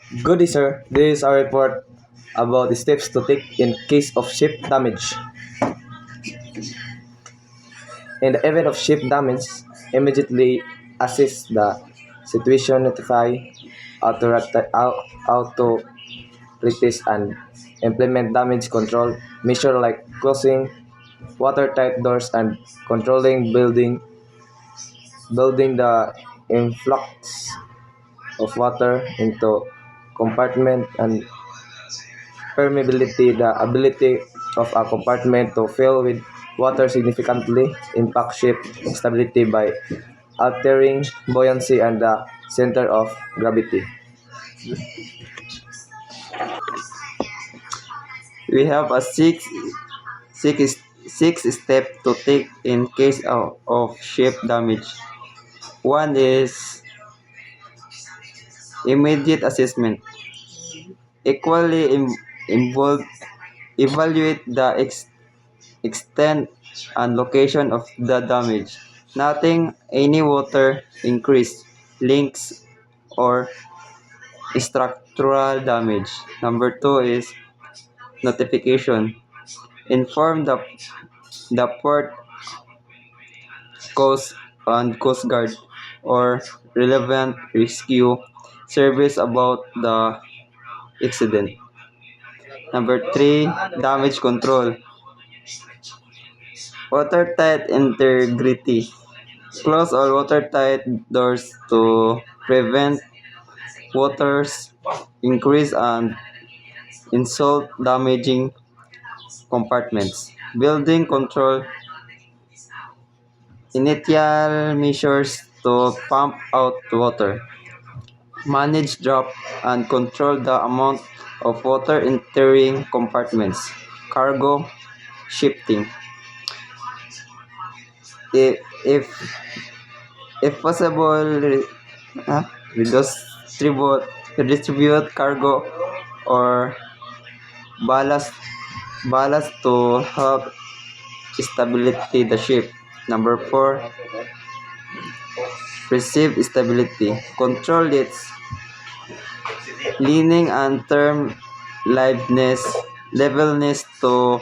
Good day, sir. This is our report about the steps to take in case of ship damage. In the event of ship damage, immediately assess the situation, notify authorities, and implement damage control measures like closing watertight doors and controlling building the influx of water into compartment and permeability, the ability of a compartment to fill with water significantly impacts ship stability by altering buoyancy and the center of gravity. We have a six, six step to take in case of ship damage. One is immediate assessment. Equally involved, evaluate the extent and location of the damage. Nothing, any water increase, links, or structural damage. Number two is notification. Inform the port Coast Guard or relevant rescue service about the incident. Number three, damage control. Watertight integrity. Close all watertight doors to prevent water's increase and insult damaging compartments. Building control. Initial measures to pump out water. Manage drop and control the amount of water entering compartments. Cargo shifting. If if, if possible, redistribute redistribute cargo or ballast ballast to help stability the ship. Number four, perceive stability. Control its leaning and term levelness to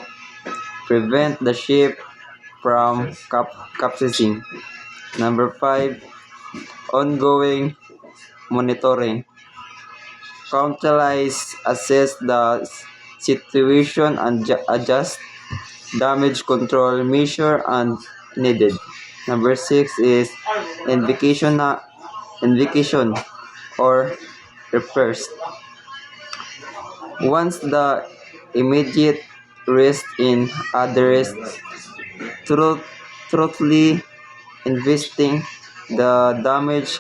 prevent the ship from capsizing. Number five, ongoing monitoring. Counterlize, assess the situation and adjust damage control measure and needed. Number six is invocation or repairs. Once the immediate risk in addressed, truth, truthfully investing the damage,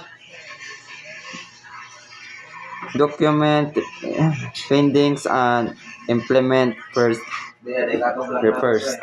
document findings, and implement first repairs.